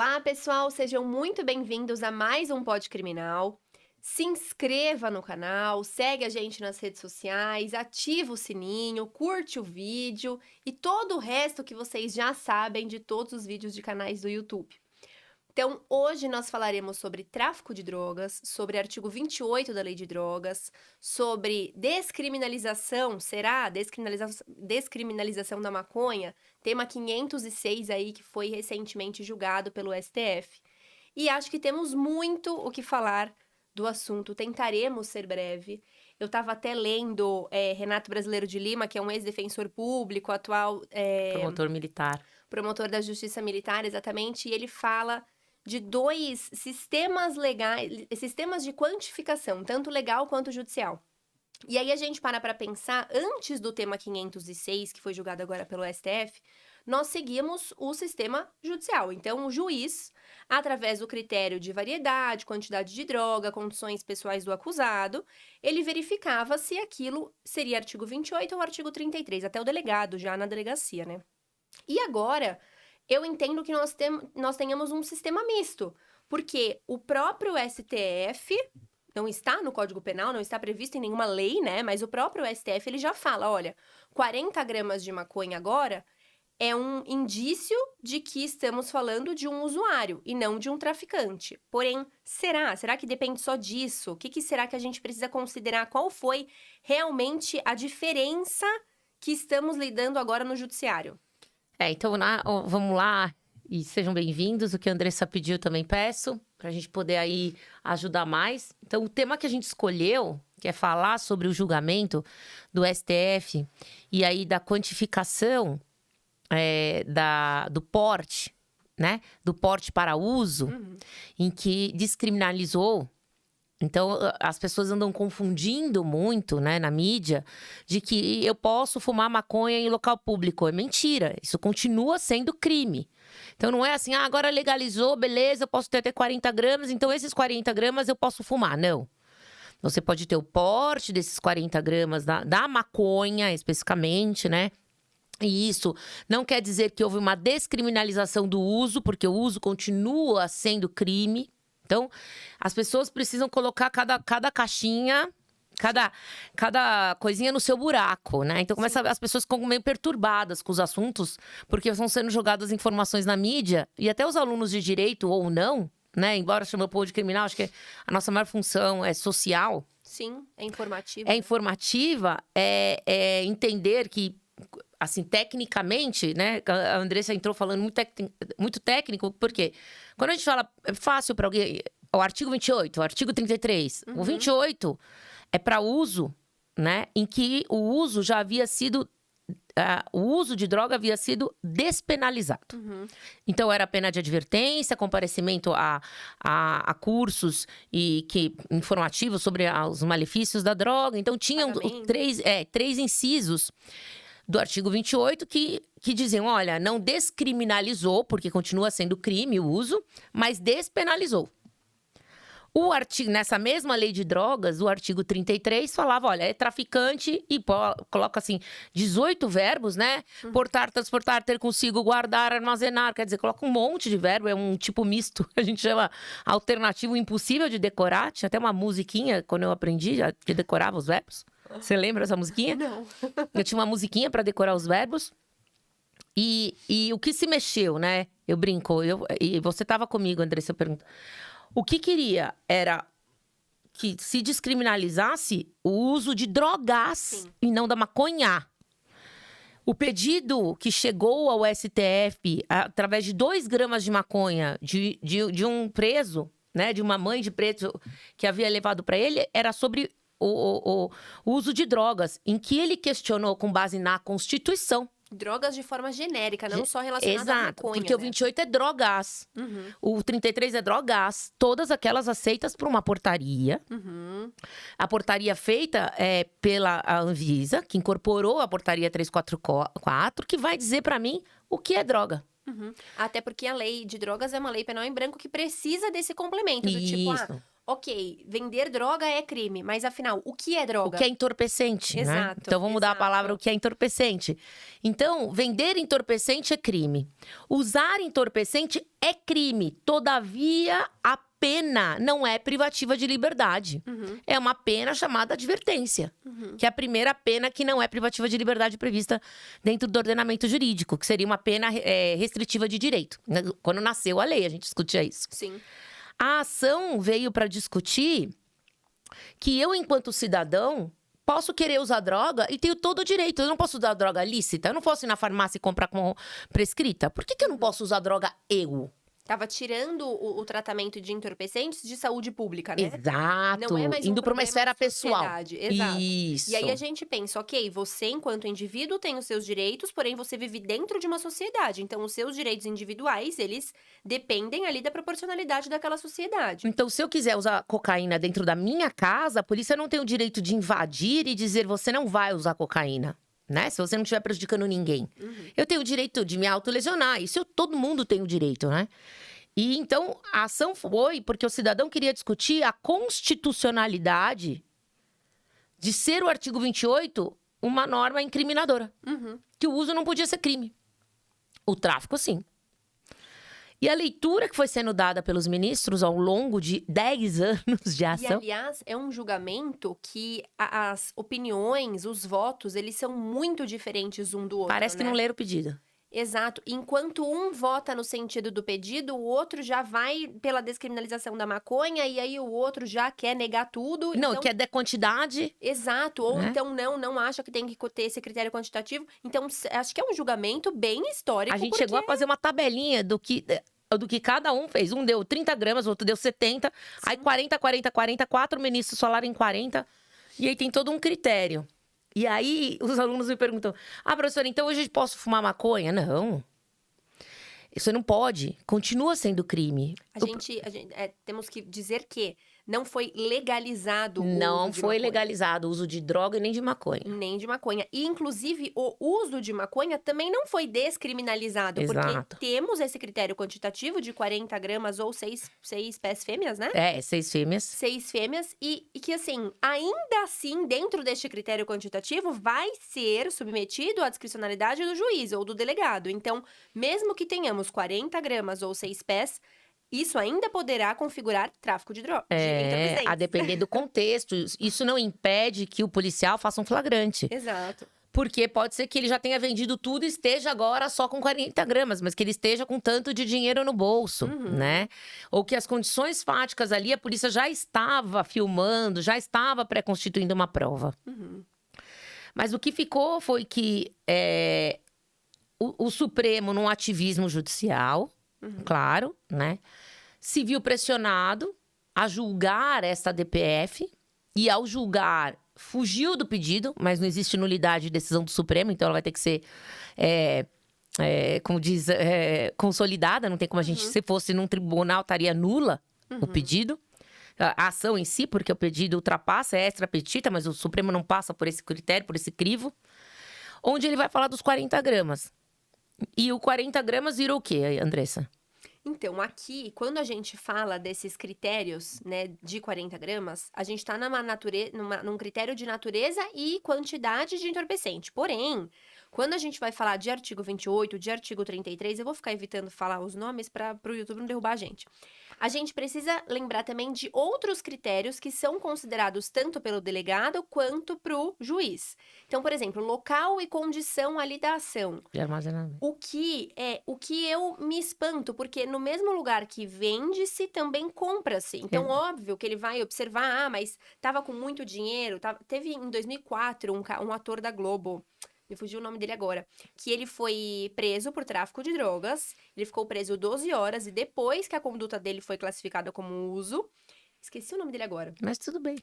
Olá, pessoal, sejam muito bem-vindos a mais um Pod Criminal. Se inscreva no canal, segue a gente nas redes sociais, ativa o sininho, curte o vídeo e todo o resto que vocês já sabem de todos os vídeos de canais do YouTube. Então, hoje nós falaremos sobre tráfico de drogas, sobre artigo 28 da Lei de Drogas, sobre descriminalização, será? Descriminalização da maconha, tema 506 aí que foi recentemente julgado pelo STF. E acho que temos muito o que falar do assunto, tentaremos ser breve. Eu estava até lendo Renato Brasileiro de Lima, que é um ex-defensor público, atual Promotor militar. promotor da Justiça Militar, exatamente, e ele fala de dois sistemas legais, sistemas de quantificação, tanto legal quanto judicial. E aí a gente para pensar, antes do tema 506, que foi julgado agora pelo STF, nós seguimos o sistema judicial. Então, o juiz, através do critério de variedade, quantidade de droga, condições pessoais do acusado, ele verificava se aquilo seria artigo 28 ou artigo 33, até o delegado já na delegacia, né? E agora, eu entendo que nós tenhamos um sistema misto, porque o próprio STF não está no Código Penal, não está previsto em nenhuma lei, né? Mas o próprio STF, ele já fala, olha, 40 gramas de maconha agora é um indício de que estamos falando de um usuário e não de um traficante. Porém, será que depende só disso? O que será que a gente precisa considerar? Qual foi realmente a diferença que estamos lidando agora no judiciário? Então vamos lá e sejam bem-vindos. O que a Andressa pediu também peço, para a gente poder aí ajudar mais. Então, o tema que a gente escolheu, que é falar sobre o julgamento do STF e aí da quantificação do porte, né? Do porte para uso, em que descriminalizou. Então, as pessoas andam confundindo muito, né, na mídia, de que eu posso fumar maconha em local público. É mentira, isso continua sendo crime. Então, não é assim, agora legalizou, beleza, eu posso ter até 40 gramas, então esses 40 gramas eu posso fumar. Não. Você pode ter o porte desses 40 gramas da maconha, especificamente, né? E isso não quer dizer que houve uma descriminalização do uso, porque o uso continua sendo crime. Então, as pessoas precisam colocar cada caixinha, cada coisinha no seu buraco, né? Então, as pessoas ficam meio perturbadas com os assuntos, porque estão sendo jogadas informações na mídia, e até os alunos de direito ou não, né? Embora chame o povo de criminal, acho que a nossa maior função é social. Sim, é informativa. É informativa, é entender que, assim, tecnicamente, né? A Andressa entrou falando muito técnico, por quê? Quando a gente fala, é fácil para alguém, o artigo 28, o artigo 33, o 28 é para uso, né? Em que o uso já havia sido, o uso de droga havia sido despenalizado. Então, era pena de advertência, comparecimento a cursos informativos sobre os malefícios da droga. Então, tinham três incisos do artigo 28 que diziam, olha, não descriminalizou, porque continua sendo crime o uso, mas despenalizou. O artigo, nessa mesma lei de drogas, o artigo 33 falava, olha, é traficante e coloca assim, 18 verbos, né? Portar, transportar, ter consigo, guardar, armazenar, quer dizer, coloca um monte de verbo, é um tipo misto, a gente chama alternativo impossível de decorar. Tinha até uma musiquinha, quando eu aprendi, que decorava os verbos. Você lembra dessa musiquinha? Não. Eu tinha uma musiquinha para decorar os verbos. E o que se mexeu, né? Eu brinco. E você estava comigo, Andressa, eu pergunto. O que queria era que se descriminalizasse o uso de drogas e não da maconha. O pedido que chegou ao STF através de 2 gramas de maconha de um preso, né? De uma mãe de preso que havia levado para ele, era sobre o uso de drogas, em que ele questionou com base na Constituição. Drogas de forma genérica, não só relacionada à maconha, porque o 28 é drogas. O 33 é drogas. Todas aquelas aceitas por uma portaria. A portaria feita pela Anvisa, que incorporou a portaria 344, que vai dizer para mim o que é droga. Até porque a lei de drogas é uma lei penal em branco que precisa desse complemento, do tipo, ok, vender droga é crime, mas afinal, o que é droga? O que é entorpecente, né? Exato, Então, vamos mudar a exato. palavra o que é entorpecente. Então, vender entorpecente é crime. Usar entorpecente é crime. Todavia, a pena não é privativa de liberdade. É uma pena chamada advertência, que é a primeira pena que não é privativa de liberdade prevista dentro do ordenamento jurídico, que seria uma pena restritiva de direito. Quando nasceu a lei, a gente discutia isso. Sim. A ação veio para discutir que eu, enquanto cidadão, posso querer usar droga e tenho todo o direito. Eu não posso usar droga lícita, eu não posso ir na farmácia e comprar como prescrita. Por que eu não posso usar droga eu? Tava tirando o tratamento de entorpecentes de saúde pública, né? Exato. Não é mais um Indo para uma problema esfera de pessoal. sociedade. Exato. Isso. E aí a gente pensa, ok, você enquanto indivíduo tem os seus direitos, porém você vive dentro de uma sociedade. Então os seus direitos individuais, eles dependem ali da proporcionalidade daquela sociedade. Então, se eu quiser usar cocaína dentro da minha casa, a polícia não tem o direito de invadir e dizer você não vai usar cocaína. Né? Se você não estiver prejudicando ninguém. Eu tenho o direito de me autolesionar. Isso todo mundo tem o direito, né? E então, a ação foi porque o cidadão queria discutir a constitucionalidade de ser o artigo 28 uma norma incriminadora. Que o uso não podia ser crime. O tráfico, sim. E a leitura que foi sendo dada pelos ministros ao longo de 10 anos de E, ação... aliás, é um julgamento que as opiniões, os votos, eles são muito diferentes um do outro, Parece que né? não leram o pedido. Exato. Enquanto um vota no sentido do pedido, o outro já vai pela descriminalização da maconha e aí o outro já quer negar tudo. Não, então... quer dar quantidade... Exato. Ou né? então não acha que tem que ter esse critério quantitativo. Então, acho que é um julgamento bem histórico. A gente chegou a fazer uma tabelinha do que cada um fez. Um deu 30 gramas, o outro deu 70. Aí 40, 40, 40, 4 ministros falaram em 40. E aí tem todo um critério. E aí os alunos me perguntam: professora, então hoje eu posso fumar maconha? Não. Isso não pode. Continua sendo crime. Temos que dizer que não foi legalizado o Não uso de foi maconha. legalizado o uso de droga e nem de maconha. Nem de maconha. E, inclusive, o uso de maconha também não foi descriminalizado. Exato. Porque temos esse critério quantitativo de 40 gramas ou 6 pés fêmeas, né? 6 fêmeas. 6 fêmeas. E que, assim, ainda assim, dentro deste critério quantitativo, vai ser submetido à discricionalidade do juiz ou do delegado. Então, mesmo que tenhamos 40 gramas ou 6 pés, isso ainda poderá configurar tráfico de drogas. A depender do contexto. Isso não impede que o policial faça um flagrante. Exato. Porque pode ser que ele já tenha vendido tudo e esteja agora só com 40 gramas, mas que ele esteja com tanto de dinheiro no bolso, né? Ou que as condições fáticas ali, a polícia já estava filmando, já estava pré-constituindo uma prova. Mas o que ficou foi que o Supremo, num ativismo judicial, claro, né? Se viu pressionado a julgar esta DPF e, ao julgar, fugiu do pedido, mas não existe nulidade de decisão do Supremo, então ela vai ter que ser, como diz, consolidada. Não tem como a gente, se fosse num tribunal, estaria nula o pedido. A ação em si, porque o pedido ultrapassa, é extra petita, mas o Supremo não passa por esse critério, por esse crivo. Onde ele vai falar dos 40 gramas. E o 40 gramas virou o quê, Andressa? Então, aqui, quando a gente fala desses critérios, né, de 40 gramas, a gente tá num critério de natureza e quantidade de entorpecente. Porém, quando a gente vai falar de artigo 28, de artigo 33, eu vou ficar evitando falar os nomes para o YouTube não derrubar a gente. A gente precisa lembrar também de outros critérios que são considerados tanto pelo delegado quanto pro juiz. Então, por exemplo, local e condição ali da ação. De armazenamento. O que eu me espanto, porque no mesmo lugar que vende-se, também compra-se. Então, óbvio que ele vai observar, mas tava com muito dinheiro. Teve em 2004 um ator da Globo, me fugiu o nome dele agora, que ele foi preso por tráfico de drogas. Ele ficou preso 12 horas e depois que a conduta dele foi classificada como uso, esqueci o nome dele agora. Mas tudo bem.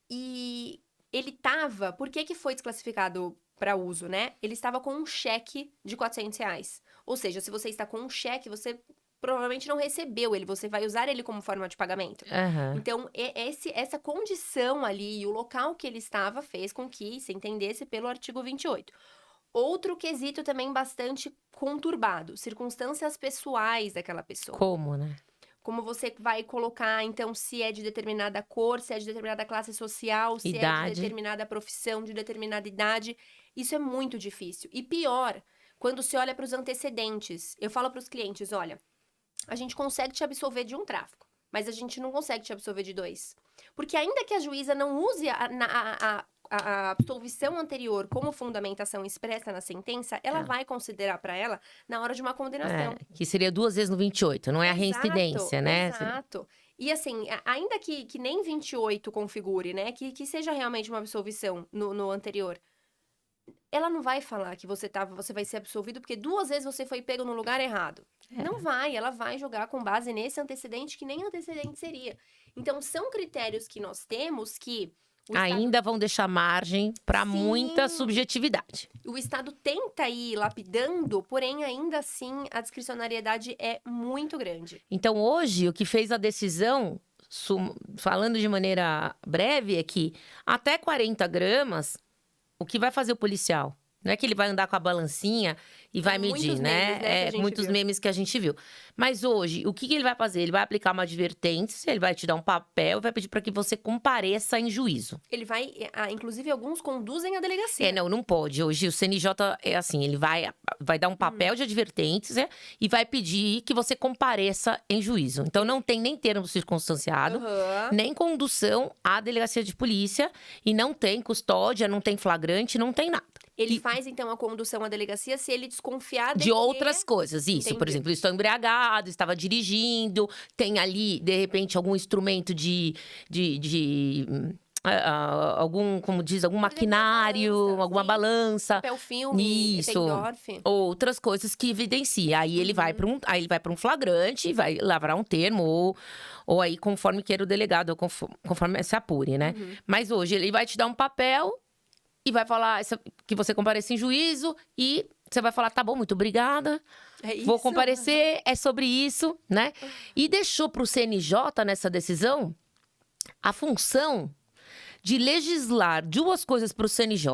E ele tava, por que foi desclassificado para uso, né? Ele estava com um cheque de R$400. Ou seja, se você está com um cheque, você provavelmente não recebeu ele, você vai usar ele como forma de pagamento. Então, essa condição ali e o local que ele estava fez com que se entendesse pelo artigo 28. Outro quesito também bastante conturbado, circunstâncias pessoais daquela pessoa. Como, né? como você vai colocar, então, se é de determinada cor, se é de determinada classe social, se é Idade. de determinada profissão, de determinada idade. Isso é muito difícil. E pior, quando se olha para os antecedentes. Eu falo para os clientes, olha, a gente consegue te absolver de um tráfico, mas a gente não consegue te absolver de 2. Porque ainda que a juíza não use a absolvição anterior como fundamentação expressa na sentença, ela vai considerar para ela na hora de uma condenação. Que seria 2 vezes no 28, não é a reincidência, né? Exato. E assim, ainda que nem 28 configure, né? Que seja realmente uma absolvição no anterior. Ela não vai falar que você vai ser absolvido porque 2 vezes você foi pego no lugar errado. Não vai, ela vai jogar com base nesse antecedente que nem antecedente seria. Então, são critérios que nós temos que ainda vão deixar margem para Sim. muita subjetividade. O Estado tenta ir lapidando, porém, ainda assim, a discricionariedade é muito grande. Então, hoje, o que fez a decisão, falando de maneira breve, é que até 40 gramas, o que vai fazer o policial? Não é que ele vai andar com a balancinha e vai medir, Muitos memes, né, que a gente muitos viu. memes que a gente viu. Mas hoje, o que ele vai fazer? Ele vai aplicar uma advertência, ele vai te dar um papel e vai pedir para que você compareça em juízo. Ele vai, inclusive, alguns conduzem a delegacia. Não pode. Hoje o CNJ é assim, ele vai dar um papel de advertência e vai pedir que você compareça em juízo. Então não tem nem termo circunstanciado, nem condução à delegacia de polícia e não tem custódia, não tem flagrante, não tem nada. Ele faz, então, a condução à delegacia se ele desconfiar de outras coisas. Isso, Entendi. por exemplo, estou embriagado, estava dirigindo, tem ali, de repente, algum instrumento algum, como diz, algum maquinário, alguma balança. Papel filme, Isso. Eppendorf. Outras coisas que evidencia. Aí ele vai para um flagrante e vai lavrar um termo, ou aí conforme queira o delegado, conforme se apure, né? Mas hoje ele vai te dar um papel e vai falar que você compareça em juízo e você vai falar, tá bom, muito obrigada, vou comparecer, é sobre isso, né? E deixou para o CNJ, nessa decisão, a função de legislar 2 coisas para o CNJ.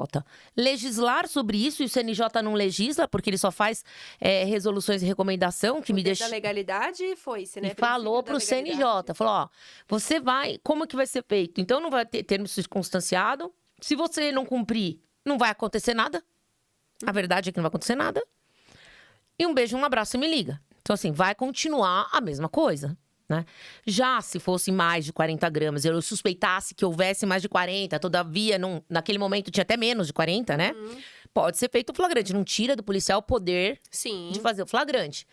Legislar sobre isso, e o CNJ não legisla, porque ele só faz resoluções e recomendação, que me deixa... da legalidade foi-se, né? E falou para o CNJ, falou, ó, você vai, como que vai ser feito? Então, não vai ter termo circunstanciado. Se você não cumprir, não vai acontecer nada. A verdade é que não vai acontecer nada. E um beijo, um abraço e me liga. Então, assim, vai continuar a mesma coisa, né? Já se fosse mais de 40 gramas, eu suspeitasse que houvesse mais de 40, todavia, naquele momento tinha até menos de 40, né? Pode ser feito o flagrante. Não tira do policial o poder de fazer o flagrante.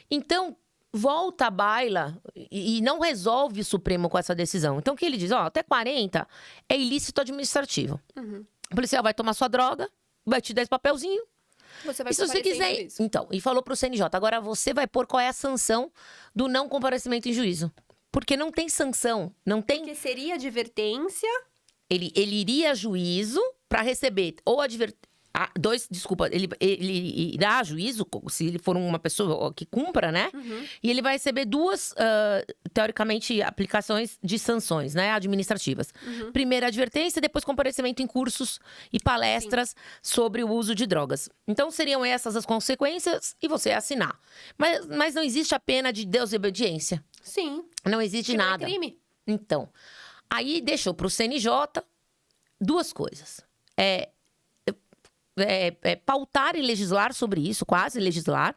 Então, volta à baila e não resolve o Supremo com essa decisão. Então, o que ele diz? Ó, até 40 é ilícito administrativo. O policial vai tomar sua droga, vai te dar esse papelzinho. Você vai e se você quiser... Então, e falou pro CNJ, agora você vai pôr qual é a sanção do não comparecimento em juízo. Porque não tem sanção, não tem... Porque seria advertência... Ele iria a juízo para receber ou ele irá a juízo, se ele for uma pessoa que cumpra, né? E ele vai receber 2, teoricamente, aplicações de sanções, né? Administrativas. Primeira advertência, depois comparecimento em cursos e palestras sobre o uso de drogas. Então, seriam essas as consequências e você assinar. Mas não existe a pena de desobediência. Sim. Não existe nada. Não é crime. Então, aí deixou para o CNJ 2 coisas. Pautar e legislar sobre isso, quase legislar.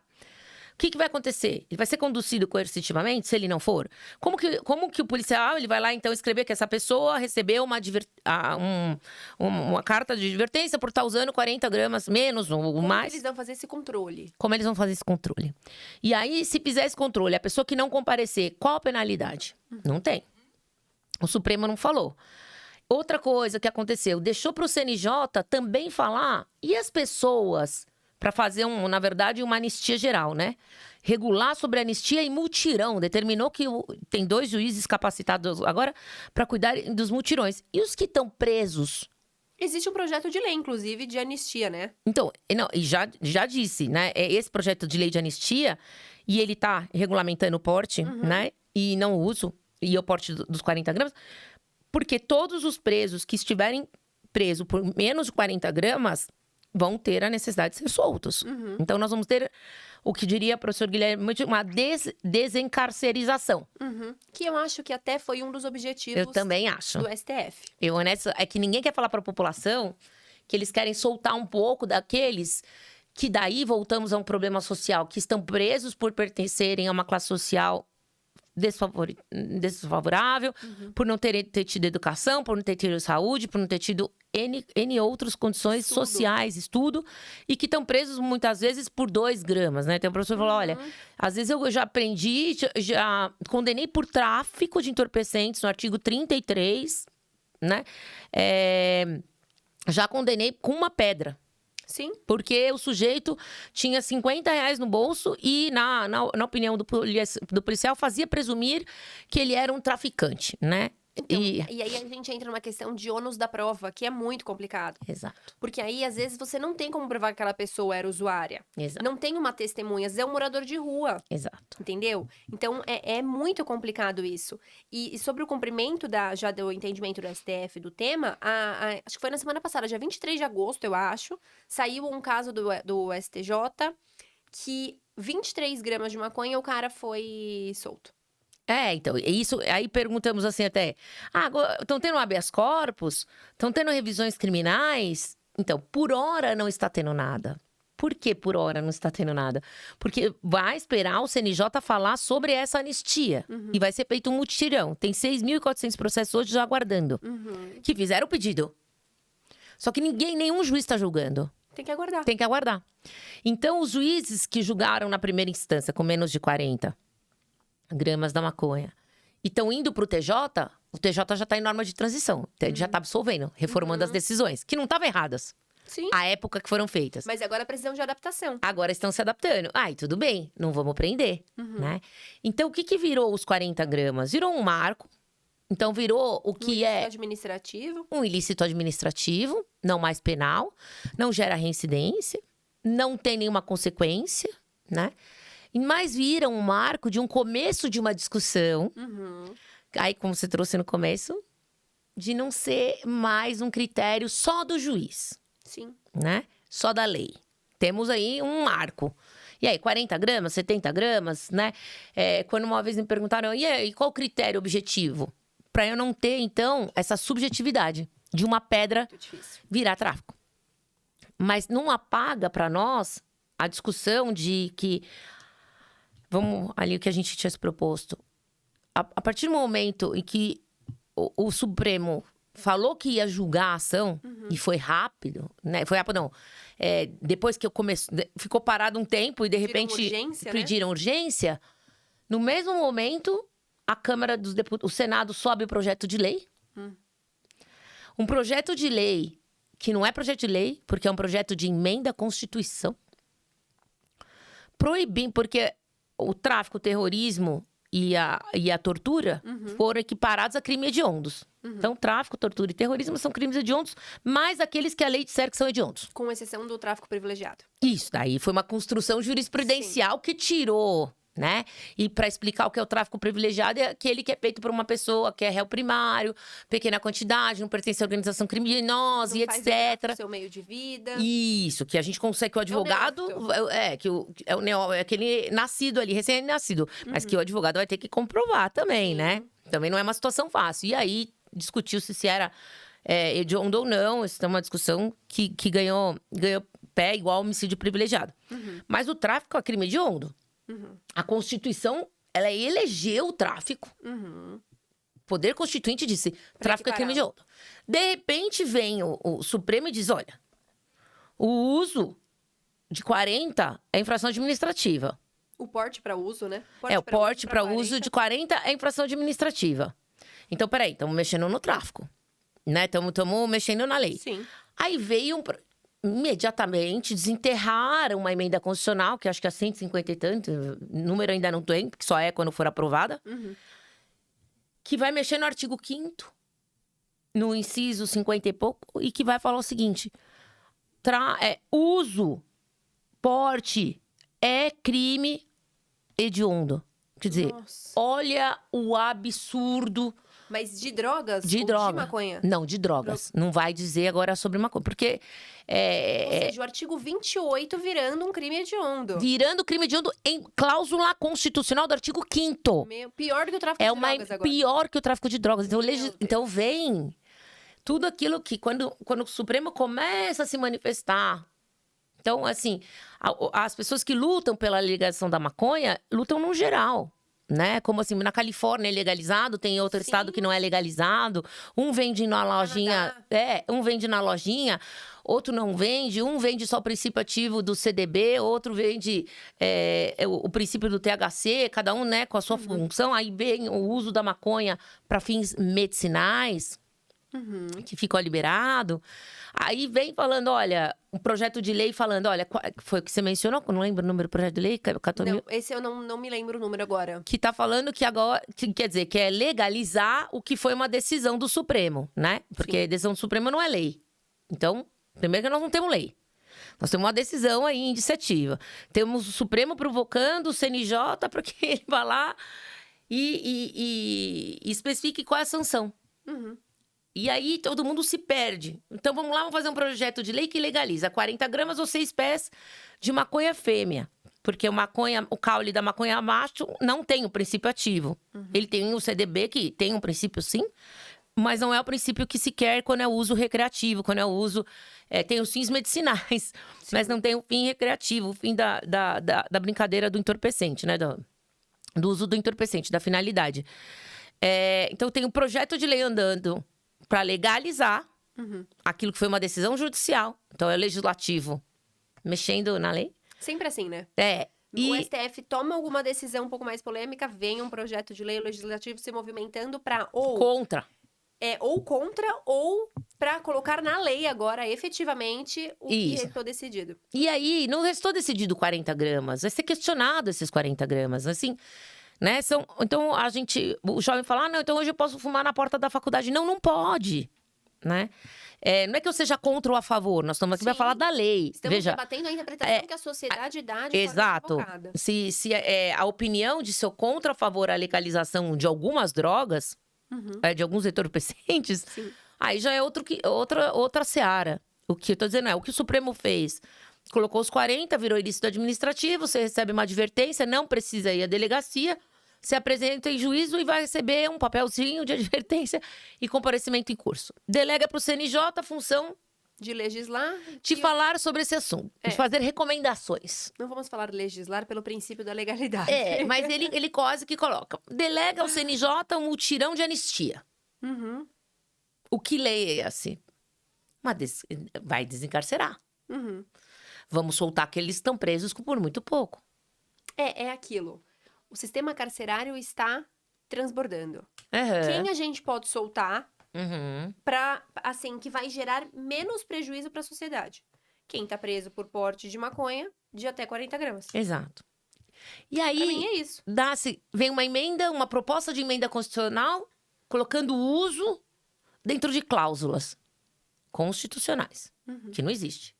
O que vai acontecer? Ele vai ser conduzido coercitivamente, se ele não for? Como que o policial ele vai lá, então, escrever que essa pessoa recebeu uma carta de advertência por estar usando 40 gramas menos ou mais? Como eles vão fazer esse controle? Como eles vão fazer esse controle? E aí, se fizer esse controle, a pessoa que não comparecer, qual a penalidade? Não tem. O Supremo não falou. Outra coisa que aconteceu, deixou para o CNJ também falar, e as pessoas, para fazer, na verdade, uma anistia geral, né? Regular sobre anistia e mutirão. Determinou que tem 2 juízes capacitados agora para cuidar dos mutirões. E os que estão presos? Existe um projeto de lei, inclusive, de anistia, né? Então, e já disse, né? Esse projeto de lei de anistia, e ele está regulamentando o porte, né? E não o uso, e o porte dos 40 gramas. Porque todos os presos que estiverem presos por menos de 40 gramas vão ter a necessidade de ser soltos. Então, nós vamos ter o que diria o professor Guilherme, uma desencarcerização. Que eu acho que até foi um dos objetivos Eu também acho. do STF. É que ninguém quer falar para a população que eles querem soltar um pouco daqueles que daí voltamos a um problema social, que estão presos por pertencerem a uma classe social desfavorável, por não ter tido educação, por não ter tido saúde, por não ter tido N outras condições sociais, estudo, e que estão presos muitas vezes por 2 gramas, né? Tem um professor que falou, olha, às vezes eu já aprendi, já condenei por tráfico de entorpecentes no artigo 33, né? Já condenei com uma pedra. Sim. Porque o sujeito tinha R$50 no bolso e, na opinião do policial, fazia presumir que ele era um traficante, né? Então, e aí a gente entra numa questão de ônus da prova, que é muito complicado. Exato. Porque aí, às vezes, você não tem como provar que aquela pessoa era usuária. Exato. Não tem uma testemunha, às vezes é um morador de rua. Exato. Entendeu? Então, é muito complicado isso. E sobre o cumprimento já do entendimento do STF do tema, acho que foi na semana passada, dia 23 de agosto, eu acho, saiu um caso do STJ que 23 gramas de maconha o cara foi solto. Então, isso, aí perguntamos assim até, estão tendo habeas corpus? Estão tendo revisões criminais? Então, por hora não está tendo nada. Por que por hora não está tendo nada? Porque vai esperar o CNJ falar sobre essa anistia. E vai ser feito um mutirão. Tem 6.400 processos hoje já aguardando. Que fizeram o pedido. Só que nenhum juiz está julgando. Tem que aguardar. Tem que aguardar. Então, os juízes que julgaram na primeira instância com menos de 40 gramas da maconha e estão indo para o TJ já está em norma de transição. Ele já está absolvendo, reformando as decisões, que não estavam erradas. Sim. A época que foram feitas. Mas agora precisam de adaptação. Agora estão se adaptando. E tudo bem, não vamos prender, né? Então, o que virou os 40 gramas? Virou um marco. Então, virou o que administrativo. Um ilícito administrativo, não mais penal. Não gera reincidência. Não tem nenhuma consequência, né? Mas vira um marco de um começo de uma discussão. Aí, como você trouxe no começo, de não ser mais um critério só do juiz. Sim. Né? Só da lei. Temos aí um marco. E aí, 40 gramas, 70 gramas, né? Quando uma vez me perguntaram, e aí, qual o critério objetivo? Para eu não ter, então, essa subjetividade de uma pedra virar tráfico. Mas não apaga para nós a discussão de que... Vamos ali o que a gente tinha se proposto. A partir do momento em que o Supremo falou que ia julgar a ação, e foi rápido, né? Foi rápido, não. Depois que eu ficou parado um tempo e, de repente, pediram urgência. No mesmo momento, a Câmara dos Deputados, o Senado sobe o projeto de lei. Um projeto de lei que não é projeto de lei, porque é um projeto de emenda à Constituição. Proibindo, porque o tráfico, o terrorismo e a tortura foram equiparados a crimes hediondos. Então, tráfico, tortura e terrorismo são crimes hediondos, mais aqueles que a lei disser que são hediondos. Com exceção do tráfico privilegiado. Isso, daí foi uma construção jurisprudencial que tirou, né? E para explicar o que é o tráfico privilegiado, é aquele que é feito por uma pessoa que é réu primário, pequena quantidade, não pertence à organização criminosa, não e etc. O seu meio de vida. Isso, que a gente consegue que o advogado aquele nascido ali, recém-nascido, mas que o advogado vai ter que comprovar também, né? Também não é uma situação fácil. E aí discutiu-se se era hediondo ou não. Isso é uma discussão que ganhou pé igual ao homicídio privilegiado. Mas o tráfico é crime hediondo. A Constituição, ela elegeu o tráfico. O Poder Constituinte disse, tráfico é crime hediondo. De repente, vem o Supremo e diz, olha, o uso de 40 é infração administrativa. O porte para uso, né? O porte para uso de 40 é infração administrativa. Então, peraí, estamos mexendo no tráfico, né? Estamos mexendo na lei. Sim. Aí veio imediatamente desenterraram uma emenda constitucional, que acho que é 150 e tanto, número ainda não tem, porque só é quando for aprovada, que vai mexer no artigo 5º, no inciso 50 e pouco, e que vai falar o seguinte, uso, porte, é crime hediondo. Quer dizer, olha o absurdo Mas de drogas De ou droga. de maconha? Não, de drogas. Não vai dizer agora sobre maconha. Porque Ou seja, o artigo 28 virando um crime hediondo. virando crime hediondo em cláusula constitucional do artigo 5º. Pior do que o tráfico É de drogas agora. pior que o tráfico de drogas. Então, Meu Deus. então vem tudo aquilo que, quando o Supremo começa a se manifestar. Então, assim, as pessoas que lutam pela legalização da maconha lutam no geral. Né? Como assim, na Califórnia é legalizado, tem outro Sim. estado que não é legalizado. Um vende na lojinha, um vende na lojinha, outro não vende, um vende só o princípio ativo do CDB, outro vende o princípio do THC, cada um, né, com a sua função. Aí vem o uso da maconha para fins medicinais, que ficou liberado. Aí vem falando, olha, um projeto de lei falando, olha, foi o que você mencionou, não lembro o número do projeto de lei, 14 Não, mil. esse eu não me lembro o número agora. Que tá falando que agora, quer dizer, que é legalizar o que foi uma decisão do Supremo, né? Porque a decisão do Supremo não é lei. Então, primeiro que nós não temos lei. Nós temos uma decisão aí iniciativa. Temos o Supremo provocando o CNJ para que ele vá lá e especifique qual é a sanção. E aí todo mundo se perde. Então vamos lá, vamos fazer um projeto de lei que legaliza 40 gramas ou 6 pés de maconha fêmea. Porque o caule da maconha macho não tem o princípio ativo. Ele tem o CDB, que tem um princípio sim, mas não é o princípio que se quer quando é o uso recreativo, quando é o uso... tem os fins medicinais, mas não tem o fim recreativo, o fim da brincadeira do entorpecente, né? Do uso do entorpecente, da finalidade. Então tem um projeto de lei andando para legalizar aquilo que foi uma decisão judicial. Então é o legislativo mexendo na lei. Sempre assim, né? E O STF toma alguma decisão um pouco mais polêmica, vem um projeto de lei legislativo se movimentando para contra. Ou contra, ou para colocar na lei agora, efetivamente, o que restou decidido. E aí, não restou decidido 40 gramas. Vai ser questionado esses 40 gramas. Assim, né? Então, o jovem fala, não, então hoje eu posso fumar na porta da faculdade. Não, não pode, né? Não é que eu seja contra ou a favor, nós estamos aqui para falar da lei. Estamos debatendo a interpretação que a sociedade dá de exato. forma equivocada. Se a opinião de ser contra ou a favor à legalização de algumas drogas, de alguns entorpecentes, aí já é outra seara. O que eu tô dizendo o que o Supremo fez. Colocou os 40, virou ilícito administrativo, você recebe uma advertência, não precisa ir à delegacia, se apresenta em juízo e vai receber um papelzinho de advertência e comparecimento em curso. Delega para o CNJ a função de legislar. De falar sobre esse assunto, de fazer recomendações. Não vamos falar legislar pelo princípio da legalidade. Mas ele quase que coloca. Delega ao CNJ um mutirão de anistia. O que lei é assim? Vai desencarcerar. Vamos soltar que eles estão presos por muito pouco. É aquilo. O sistema carcerário está transbordando. Uhum. Quem a gente pode soltar para, assim, que vai gerar menos prejuízo para a sociedade? Quem tá preso por porte de maconha de até 40 gramas. Exato. E aí, pra mim é isso. Vem uma proposta de emenda constitucional colocando o uso dentro de cláusulas constitucionais, que não existe.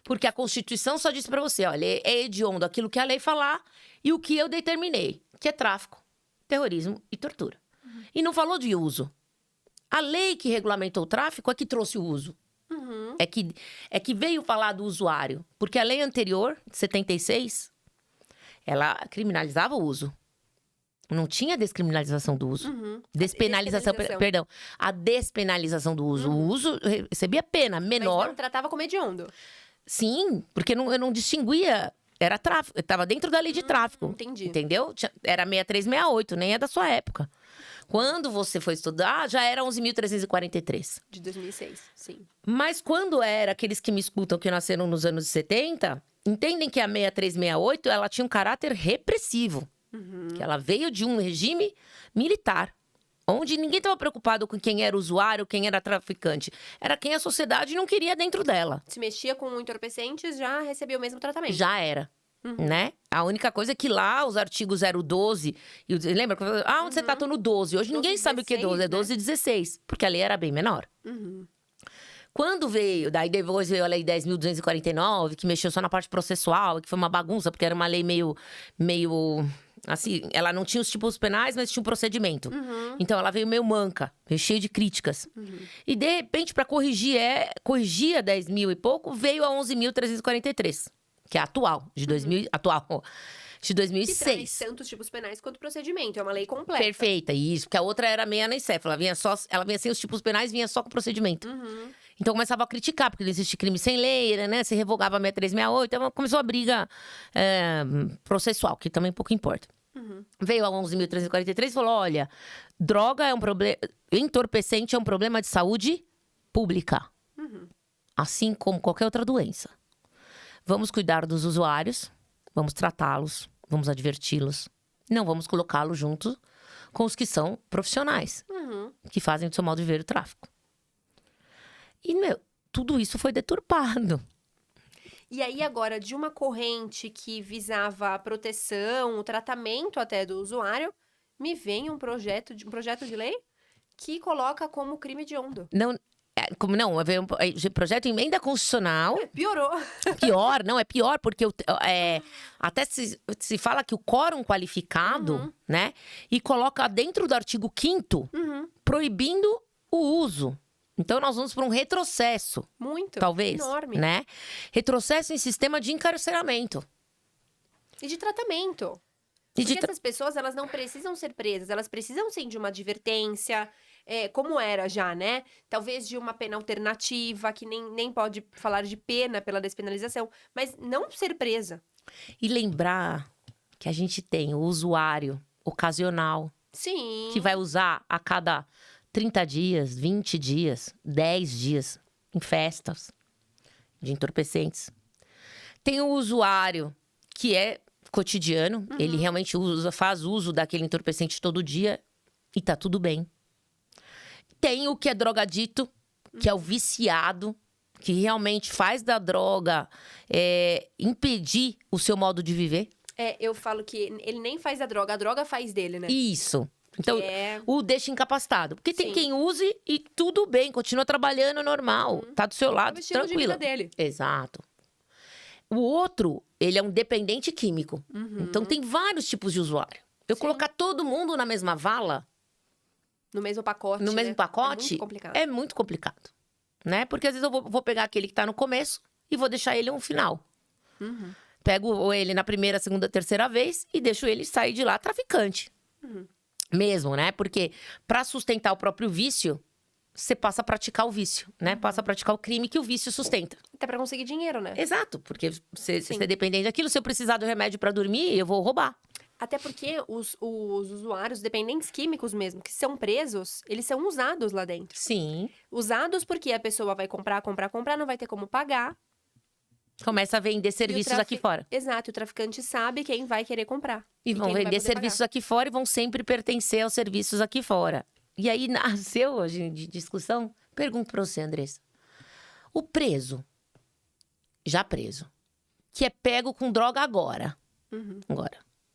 Porque a Constituição só diz pra você, olha, é hediondo aquilo que a lei falar e o que eu determinei, que é tráfico, terrorismo e tortura. E não falou de uso. A lei que regulamentou o tráfico é que trouxe o uso. É que veio falar do usuário. Porque a lei anterior, de 76, ela criminalizava o uso. Não tinha descriminalização do uso. Despenalização, perdão. A despenalização do uso. O uso recebia pena menor. Mas não tratava como hediondo. Sim, porque eu não distinguia. Era tráfico. Estava dentro da lei de tráfico. Entendi. Entendeu? Era 6368, nem é da sua época. Quando você foi estudar, já era 11.343. De 2006, sim. Mas quando era aqueles que me escutam que nasceram nos anos 70, entendem que a 6368, ela tinha um caráter repressivo. Que ela veio de um regime militar. Onde ninguém estava preocupado com quem era usuário, quem era traficante. Era quem a sociedade não queria dentro dela. Se mexia com entorpecentes, já recebia o mesmo tratamento. Já era. Né? A única coisa é que lá, os artigos 012... Lembra? Onde você tá? Tô no 12. Hoje 12, ninguém sabe o que é 12. É 12 e 16. Porque a lei era bem menor. Quando veio... Daí depois veio a lei 10.249, que mexeu só na parte processual, que foi uma bagunça, porque era uma lei meio Assim, ela não tinha os tipos penais, mas tinha um procedimento. Então, ela veio meio manca, veio cheia de críticas. E, de repente, para corrigir a 10 mil e pouco, veio a 11.343, que é a atual, de 2000, de 2006. Que traz tantos tipos penais quanto procedimento, é uma lei completa. Perfeita, isso, porque a outra era meia anencéfala, ela vinha sem os tipos penais, vinha só com procedimento. Então começava a criticar, porque não existe crime sem lei, né? Se revogava a 6368, então começou a briga processual, que também pouco importa. Veio a 11.343 e falou: olha, droga é um problema, entorpecente é um problema de saúde pública. Assim como qualquer outra doença. Vamos cuidar dos usuários, vamos tratá-los, vamos adverti-los. Não vamos colocá-los junto com os que são profissionais, que fazem do seu modo de ver o tráfico. E, tudo isso foi deturpado. E aí, agora, de uma corrente que visava a proteção, o tratamento até do usuário, me vem um projeto de lei que coloca como crime hediondo. Não, veio um projeto de emenda constitucional. Piorou. É pior, porque até se fala que o quórum qualificado, né? E coloca dentro do artigo 5º, proibindo o uso. Então, nós vamos para um retrocesso. Muito. Talvez. Enorme. Né? Retrocesso em sistema de encarceramento. E de tratamento. Porque essas pessoas, elas não precisam ser presas. Elas precisam, sim, de uma advertência, como era já, né? Talvez de uma pena alternativa, que nem pode falar de pena pela despenalização. Mas não ser presa. E lembrar que a gente tem o usuário ocasional. Sim. Que vai usar a cada 30 dias, 20 dias, 10 dias, em festas de entorpecentes. Tem o usuário que é cotidiano, ele realmente faz uso daquele entorpecente todo dia e tá tudo bem. Tem o que é drogadito, que é o viciado, que realmente faz da droga impedir o seu modo de viver. Eu falo que ele nem faz a droga faz dele, né? Isso. Então, o deixa incapacitado. Porque tem quem use e tudo bem, continua trabalhando normal. Tá do seu lado, tranquilo. De vida dele. Exato. O outro, ele é um dependente químico. Então, tem vários tipos de usuário. Eu colocar todo mundo na mesma vala... No mesmo pacote, no mesmo pacote, é muito complicado. Né? Porque, às vezes, eu vou pegar aquele que tá no começo e vou deixar ele no final. Pego ele na primeira, segunda, terceira vez e deixo ele sair de lá traficante. Mesmo, né? Porque para sustentar o próprio vício, você passa a praticar o vício, né? Passa a praticar o crime que o vício sustenta. Até para conseguir dinheiro, né? Exato, porque você é dependente daquilo. Se eu precisar do remédio para dormir, eu vou roubar. Até porque os usuários, dependentes químicos mesmo, que são presos, eles são usados lá dentro. Sim. Usados porque a pessoa vai comprar, não vai ter como pagar. Começa a vender serviços aqui fora. Exato, o traficante sabe quem vai querer comprar. E vão vender serviços aqui fora e vão sempre pertencer aos serviços aqui fora. E aí nasceu hoje de discussão. Pergunto para você, Andressa. O preso, já preso, que é pego com droga agora,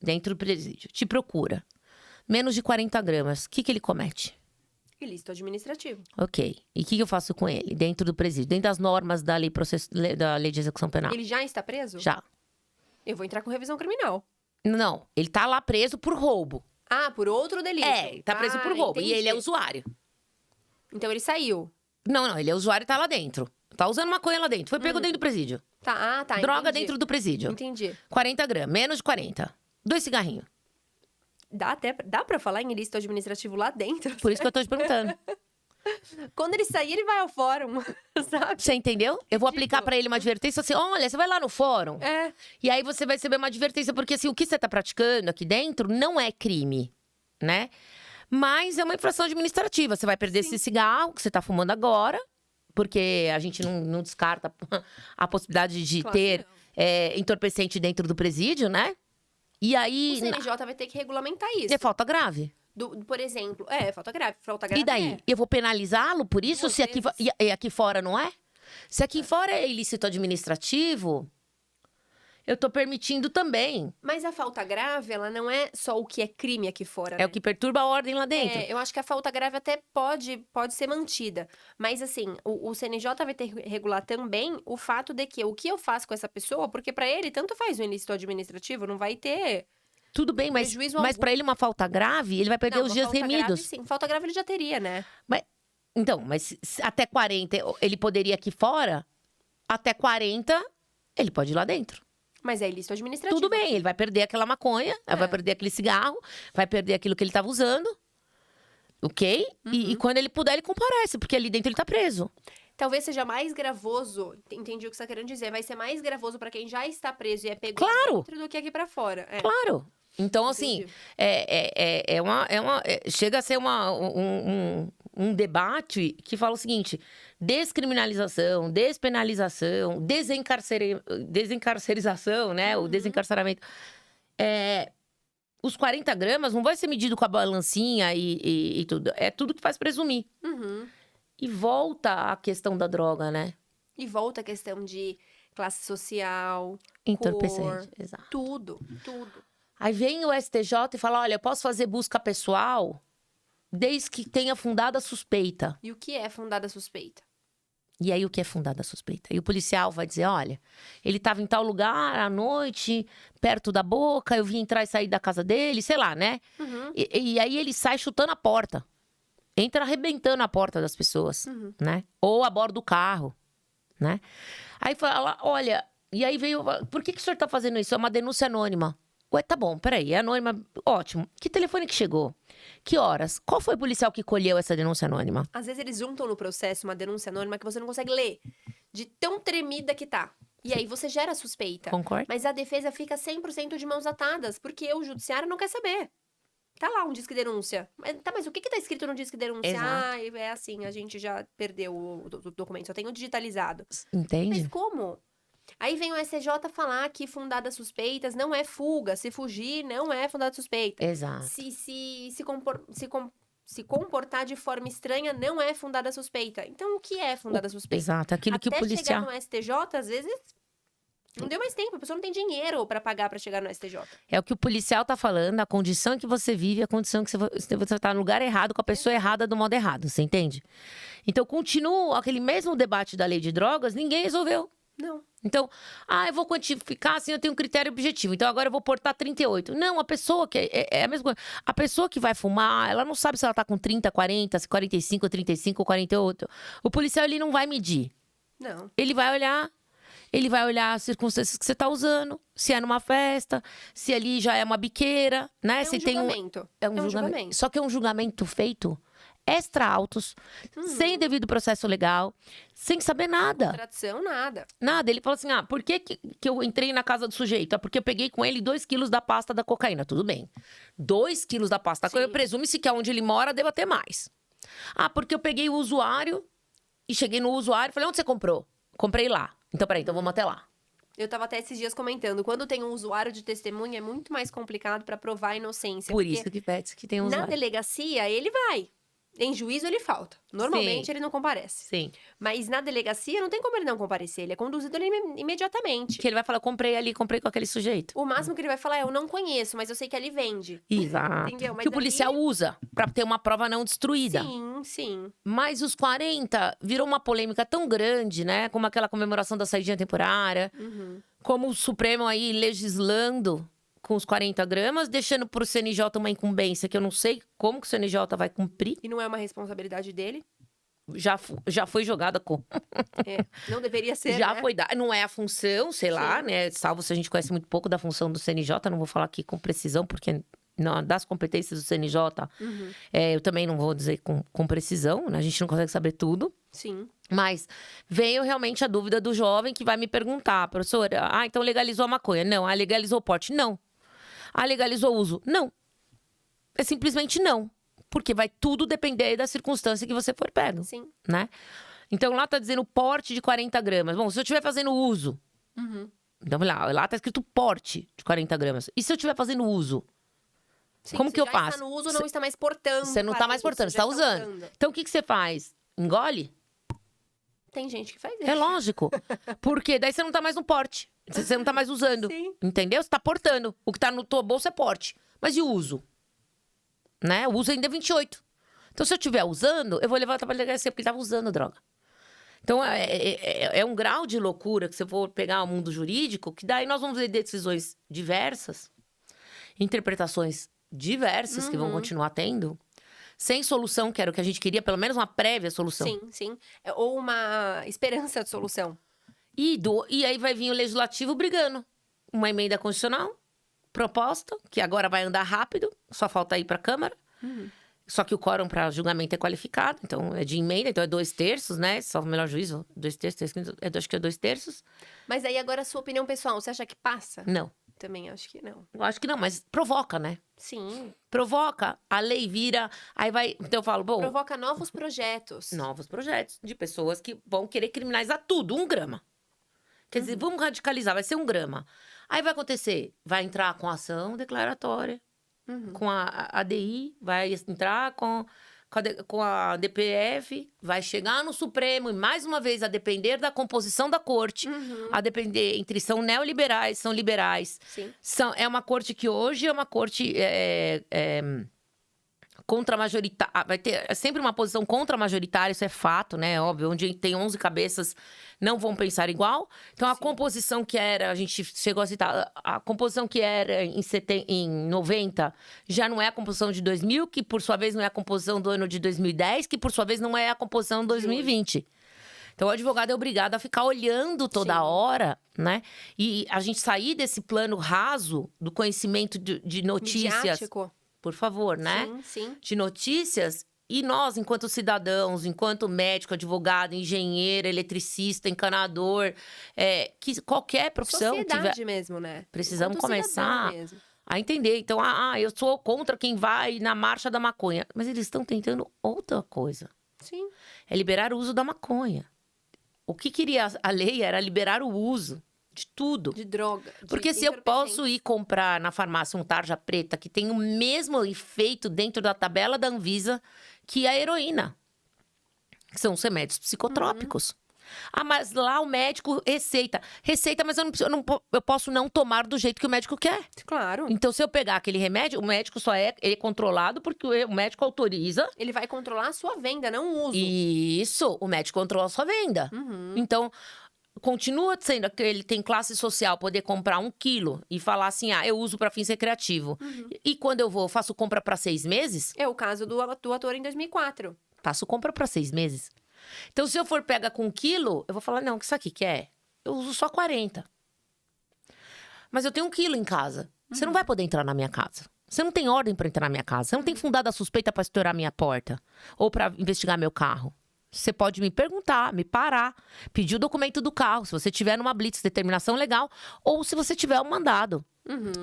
dentro do presídio, te procura, menos de 40 gramas, o que ele comete? Ilícito administrativo. Ok. E o que eu faço com ele dentro do presídio? Dentro das normas da lei de execução penal. Ele já está preso? Já. Eu vou entrar com revisão criminal. Não, ele tá lá preso por roubo. Ah, por outro delito. Tá preso por roubo. Entendi. E ele é usuário. Então ele saiu. Não, ele é usuário e tá lá dentro. Tá usando maconha lá dentro. Foi pego dentro do presídio. Tá, Droga entendi. dentro do presídio. Entendi. 40 gramas, menos de 40. 2 cigarrinhos. Dá pra falar em ilícito administrativo lá dentro? Por isso que eu tô te perguntando. Quando ele sair, ele vai ao fórum, sabe? Você entendeu? Eu vou aplicar pra ele uma advertência assim, olha, você vai lá no fórum. E aí você vai receber uma advertência, porque assim, o que você tá praticando aqui dentro não é crime, né? Mas é uma infração administrativa. Você vai perder esse cigarro que você tá fumando agora, porque a gente não descarta a possibilidade de ter entorpecente dentro do presídio, né? E aí... O CNJ vai ter que regulamentar isso. É falta grave. Por exemplo, falta grave. E daí? Eu vou penalizá-lo por isso? Se aqui fora não é? Se aqui fora é ilícito administrativo, eu tô permitindo também. Mas a falta grave, ela não é só o que é crime aqui fora, né? É o que perturba a ordem lá dentro. Eu acho que a falta grave até pode ser mantida. Mas, assim, o CNJ vai ter que regular também o fato de que o que eu faço com essa pessoa, porque pra ele, tanto faz o ilícito administrativo, não vai ter Tudo bem, mas Prejuízo para ele uma falta grave, ele vai perder Não, os uma dias falta grave, remidos. sim. Falta grave ele já teria, né? Mas até 40 ele poderia ir aqui fora, até 40 ele pode ir lá dentro. Mas é ilícito administrativo. Tudo bem, ele vai perder aquela maconha, vai perder aquele cigarro, vai perder aquilo que ele estava usando, ok? E quando ele puder, ele comparece, porque ali dentro ele tá preso. Talvez seja mais gravoso, entendi o que você tá querendo dizer, vai ser mais gravoso pra quem já está preso e é pego Claro. dentro do que aqui pra fora. É. Claro. Então, assim, chega a ser um debate que fala o seguinte: descriminalização, despenalização, desencarcerização, né? O desencarceramento. Os 40 gramas não vai ser medido com a balancinha e tudo. É tudo que faz presumir. E volta a questão da droga, né? E volta a questão de classe social, Entorpecente, cor, exato. tudo. Aí vem o STJ e fala: olha, eu posso fazer busca pessoal desde que tenha fundada suspeita. E o que é fundada suspeita? E aí, o que é fundada suspeita? E o policial vai dizer: olha, ele estava em tal lugar à noite, perto da boca, eu vim entrar e sair da casa dele, sei lá, né? E aí ele sai chutando a porta. Entra arrebentando a porta das pessoas, né? Ou a bordo do carro, né? Aí fala: olha, e aí veio... Por que o senhor tá fazendo isso? É uma denúncia anônima. Ué, tá bom, peraí, é anônima, ótimo. Que telefone que chegou? Que horas? Qual foi o policial que colheu essa denúncia anônima? Às vezes eles juntam no processo uma denúncia anônima que você não consegue ler, de tão tremida que tá. E aí você gera suspeita. Concorda? Mas a defesa fica 100% de mãos atadas, porque o judiciário não quer saber. Tá lá um disque denúncia. Mas o que tá escrito no disque denúncia? Exato. Ah, é assim, a gente já perdeu o documento, só tem o digitalizado. Entende? Mas como? Aí vem o STJ falar que fundadas suspeitas não é fuga. Se fugir, não é fundada suspeita. Exato. Se comportar de forma estranha, não é fundada suspeita. Então, o que é fundada suspeita? Exato, aquilo que o Até policial... chegar no STJ, às vezes, não deu mais tempo. A pessoa não tem dinheiro pra pagar pra chegar no STJ. É o que o policial tá falando, a condição em que você vive, a condição que você tá no lugar errado, com a pessoa errada, do modo errado, você entende? Então, continua aquele mesmo debate da lei de drogas, ninguém resolveu. Não. Então, eu vou quantificar, assim, eu tenho um critério objetivo. Então, agora eu vou portar 38. Não, a pessoa que... É a mesma coisa. A pessoa que vai fumar, ela não sabe se ela tá com 30, 40, 45, 35 ou 48. O policial, ele não vai medir. Não. Ele vai olhar as circunstâncias que você tá usando. Se é numa festa, se ali já é uma biqueira, né? É Se um tem julgamento. É um julgamento. Só que é um julgamento feito extra autos, sem devido processo legal, sem saber nada. Tradição, nada. Nada. Ele falou assim: por que eu entrei na casa do sujeito? Porque eu peguei com ele 2 quilos da pasta da cocaína. Tudo bem. 2 quilos da pasta da cocaína, presume-se que onde ele mora deva ter mais. Porque eu peguei o usuário e cheguei no usuário e falei: onde você comprou? Comprei lá. Então, peraí, então vamos até lá. Eu tava até esses dias comentando, quando tem um usuário de testemunha, é muito mais complicado pra provar a inocência. Por isso que pede que tem um Na usuário. delegacia, ele vai. Em juízo, ele falta. Normalmente, Sim. ele não comparece. Sim. Mas na delegacia, não tem como ele não comparecer. Ele é conduzido ali imediatamente. Que ele vai falar: comprei ali, comprei com aquele sujeito. O máximo que ele vai falar é: eu não conheço, mas eu sei que ali vende. Exato. Entendeu? Mas Que o policial ali... usa pra ter uma prova não destruída. Sim, sim. Mas os 40 virou uma polêmica tão grande, né? Como aquela comemoração da saidinha temporária. Como o Supremo aí legislando com os 40 gramas, deixando pro CNJ uma incumbência que eu não sei como que o CNJ vai cumprir. E não é uma responsabilidade dele? Já foi jogada com. Não deveria ser, Já né? foi dada. Não é a função, sei lá, né? Salvo se a gente conhece muito pouco da função do CNJ, não vou falar aqui com precisão, porque não, das competências do CNJ, eu também não vou dizer com precisão, né? A gente não consegue saber tudo. Sim. Mas veio realmente a dúvida do jovem que vai me perguntar: professora, então legalizou a maconha? Não. Legalizou o porte? Não. Legalizou o uso? Não. É simplesmente não. Porque vai tudo depender da circunstância que você for pego. Sim. Né? Então lá tá dizendo porte de 40 gramas. Bom, se eu estiver fazendo uso. Então lá tá escrito porte de 40 gramas. E se eu estiver fazendo uso? Sim, Como que eu já faço? Está no uso, não está mais portando. Você não tá mais portando, você tá usando. Então o que você faz? Engole? Tem gente que faz isso. É lógico. Porque daí você não tá mais no porte. Você não tá mais usando. Sim. Entendeu? Você tá portando. O que tá no tua bolsa é porte. Mas e o uso? Né? O uso ainda é 28. Então, se eu estiver usando, eu vou levar pra delegacia, porque ele tava usando droga. Então, é um grau de loucura que se eu for pegar o mundo jurídico, que daí nós vamos ver decisões diversas. interpretações diversas que vão continuar tendo, sem solução, que era o que a gente queria, pelo menos uma prévia solução. Sim, sim. Ou uma esperança de solução. E aí vai vir o legislativo brigando. Uma emenda constitucional, proposta, que agora vai andar rápido, só falta ir para a Câmara. Só que o quórum para julgamento é qualificado, então é de emenda, então é 2/3, né? Só o melhor juízo, 2/3, acho que é 2/3. Mas aí agora a sua opinião pessoal, você acha que passa? Não. Também acho que não. Eu acho que não, mas provoca, né? Sim. Provoca, a lei vira, aí vai... Então eu falo, bom... Provoca novos projetos. Novos projetos de pessoas que vão querer criminalizar tudo, 1 grama. Quer dizer, vamos radicalizar, vai ser 1 grama. Aí vai acontecer, vai entrar com ação declaratória, com a ADI, vai entrar com a DPF, vai chegar no Supremo, e mais uma vez, a depender da composição da corte, a depender entre são neoliberais, são liberais. Sim. É uma corte que hoje é uma corte contra-majoritária, vai ter sempre uma posição contra-majoritária, isso é fato, né? Óbvio, onde tem 11 cabeças, não vão pensar igual. Então, a composição que era, a gente chegou a citar, a composição que era em 90, já não é a composição de 2000, que por sua vez não é a composição do ano de 2010, que por sua vez não é a composição de 2020. Então, o advogado é obrigado a ficar olhando toda hora, né? E a gente sair desse plano raso do conhecimento de notícias. Midiático. Por favor, né? Sim, sim. De notícias. E nós, enquanto cidadãos, enquanto médico, advogado, engenheiro, eletricista, encanador, que qualquer profissão Sociedade tiver... mesmo, né? Precisamos Enquanto começar cidadão mesmo. a entender. Então, eu sou contra quem vai na marcha da maconha. Mas eles estão tentando outra coisa. Sim. É liberar o uso da maconha. O que queria a lei era liberar o uso de tudo. De droga. Porque se eu posso ir comprar na farmácia um tarja preta que tem o mesmo efeito dentro da tabela da Anvisa que a heroína, que são os remédios psicotrópicos. Mas lá o médico receita, mas eu posso não tomar do jeito que o médico quer. Claro. Então, se eu pegar aquele remédio, o médico ele é controlado porque o médico autoriza. Ele vai controlar a sua venda, não o uso. Isso, o médico controla a sua venda. Então, continua sendo que ele tem classe social, poder comprar 1 quilo e falar assim, eu uso para fins recreativos. E quando eu faço compra para 6 meses? É o caso do ator em 2004. Faço compra para 6 meses. Então, se eu for pega com 1 quilo, eu vou falar, não, o que isso aqui quer? Eu uso só 40. Mas eu tenho 1 quilo em casa. Você não vai poder entrar na minha casa. Você não tem ordem para entrar na minha casa. Você não tem fundada suspeita para estourar minha porta. Ou para investigar meu carro. Você pode me perguntar, me parar, pedir o documento do carro, se você tiver numa blitz, determinação legal, ou se você tiver um mandado.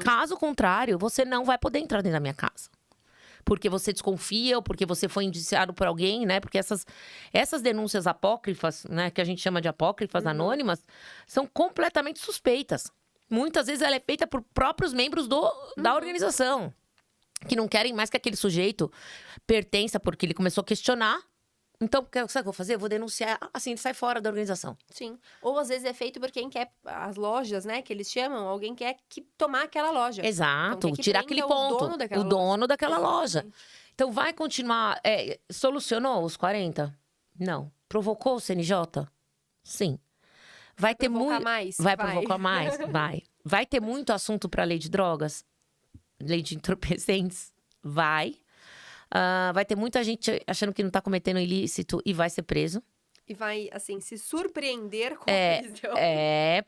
Caso contrário, você não vai poder entrar dentro da minha casa. Porque você desconfia, ou porque você foi indiciado por alguém, né? Porque essas denúncias apócrifas, né? Que a gente chama de apócrifas anônimas, são completamente suspeitas. Muitas vezes ela é feita por próprios membros da organização, que não querem mais que aquele sujeito pertença, porque ele começou a questionar. Então, sabe o que eu vou fazer? Eu vou denunciar, assim, ele sai fora da organização. Sim. Ou às vezes é feito por quem quer, as lojas, né, que eles chamam, alguém quer tomar aquela loja. Exato, Então, quer que tirar prenda aquele ponto. O dono daquela loja. Exatamente. Então, vai continuar. Solucionou os 40? Não. Provocou o CNJ? Sim. Vai ter muito. Mais? Vai provocar mais? Vai. Vai ter muito assunto para a lei de drogas? Lei de entorpecentes? Vai. Vai ter muita gente achando que não tá cometendo ilícito e vai ser preso. E vai, assim, se surpreender com a prisão.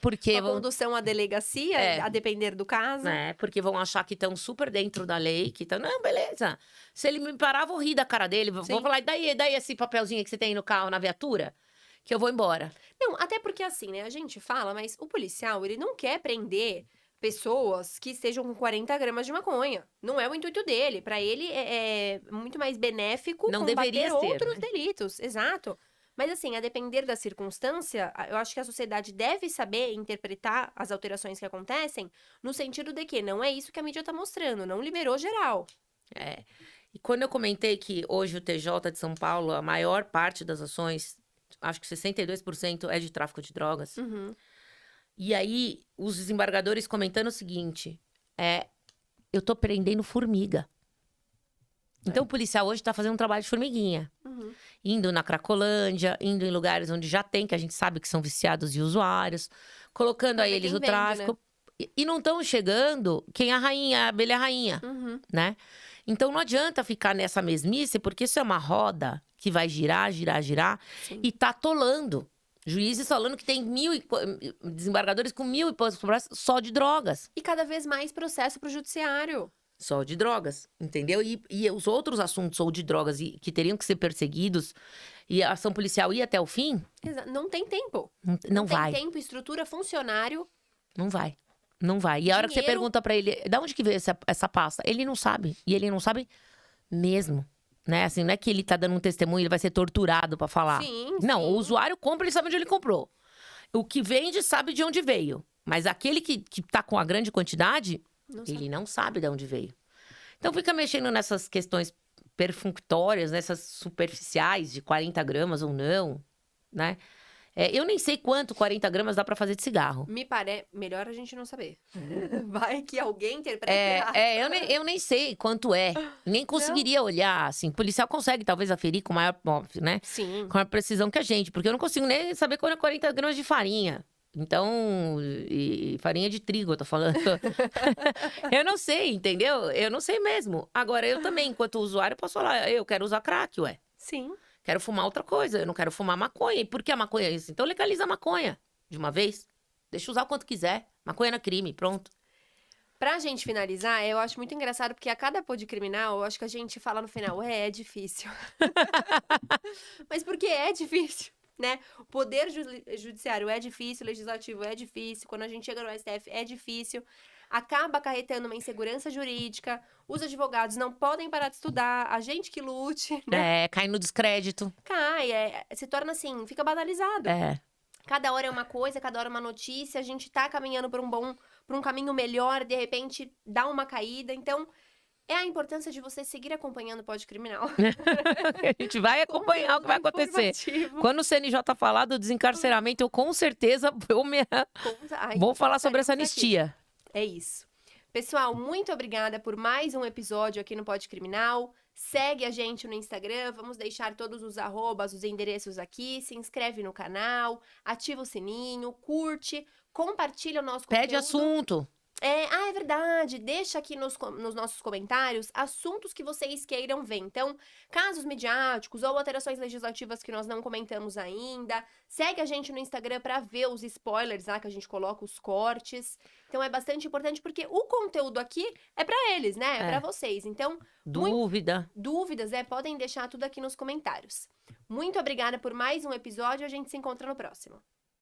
Porque... Com a condução à delegacia, a depender do caso. Porque vão achar que estão super dentro da lei, que estão... Não, beleza. Se ele me parar, vou rir da cara dele. Vou falar, e daí esse papelzinho que você tem no carro, na viatura? Que eu vou embora. Não, até porque assim, né, a gente fala, mas o policial, ele não quer prender pessoas que estejam com 40 gramas de maconha. Não é o intuito dele. Para ele é muito mais benéfico não combater deveria outros ser, né? delitos. Exato. Mas assim, a depender da circunstância, eu acho que a sociedade deve saber interpretar as alterações que acontecem no sentido de que não é isso que a mídia tá mostrando, não liberou geral. E quando eu comentei que hoje o TJ de São Paulo, a maior parte das ações, acho que 62% é de tráfico de drogas. E aí, os desembargadores comentando o seguinte, eu tô prendendo formiga. Então, o policial hoje tá fazendo um trabalho de formiguinha. Indo na Cracolândia, indo em lugares onde já tem, que a gente sabe que são viciados e usuários, colocando a eles o tráfico. E não estão chegando quem é a rainha, a abelha rainha, né? Então não adianta ficar nessa mesmice, porque isso é uma roda que vai girar, girar, girar, e tá atolando. Juízes falando que tem desembargadores com 1.000 e poucos processos só de drogas. E cada vez mais processo pro judiciário. Só de drogas, entendeu? E os outros assuntos, ou de drogas, que teriam que ser perseguidos, e a ação policial ir até o fim... Não tem tempo. Não vai. Tem tempo, estrutura, funcionário. Não vai. Não vai. E a hora que você pergunta pra ele, da onde que veio essa pasta? Ele não sabe. E ele não sabe mesmo. Né? Assim, não é que ele tá dando um testemunho, ele vai ser torturado pra falar. Sim, não, sim. O usuário compra, ele sabe onde ele comprou. O que vende sabe de onde veio. Mas aquele que tá com a grande quantidade, ele não sabe de onde veio. Então fica mexendo nessas questões perfunctórias, nessas superficiais de 40 gramas ou não, né? Eu nem sei quanto 40 gramas dá pra fazer de cigarro. Me parece melhor a gente não saber. Vai que alguém interprete errado. Eu nem sei quanto é. Nem conseguiria olhar, assim. O policial consegue, talvez, aferir com maior, né? Sim. Com maior precisão que a gente. Porque eu não consigo nem saber quando é 40 gramas de farinha. Então, e farinha de trigo, eu tô falando. Eu não sei, entendeu? Eu não sei mesmo. Agora, eu também, enquanto usuário, posso falar, eu quero usar crack, ué. Sim. Quero fumar outra coisa, eu não quero fumar maconha. E por que a maconha é isso? Então legaliza a maconha, de uma vez. Deixa usar o quanto quiser. Maconha não é crime, pronto. Pra gente finalizar, eu acho muito engraçado, porque a cada pod criminal, eu acho que a gente fala no final, é difícil. Mas porque é difícil, né? O poder judiciário é difícil, o legislativo é difícil, quando a gente chega no STF é difícil. Acaba acarretando uma insegurança jurídica, os advogados não podem parar de estudar, a gente que lute, né? Cai no descrédito. Cai, se torna assim, fica banalizado. Cada hora é uma coisa, cada hora é uma notícia, a gente tá caminhando por um caminho melhor, de repente dá uma caída, então é a importância de você seguir acompanhando o Pod Criminal. A gente vai acompanhar o que vai acontecer. Quando o CNJ falar do desencarceramento, eu com certeza vou falar sobre essa anistia. É isso. Pessoal, muito obrigada por mais um episódio aqui no Pod Criminal. Segue a gente no Instagram, vamos deixar todos os arrobas, os endereços aqui. Se inscreve no canal, ativa o sininho, curte, compartilha o nosso conteúdo. Pede assunto. É verdade. Deixa aqui nos nossos comentários assuntos que vocês queiram ver. Então, casos midiáticos ou alterações legislativas que nós não comentamos ainda. Segue a gente no Instagram para ver os spoilers lá, que a gente coloca os cortes. Então, é bastante importante porque o conteúdo aqui é para eles, né? É para vocês. Então, dúvidas, podem deixar tudo aqui nos comentários. Muito obrigada por mais um episódio. A gente se encontra no próximo.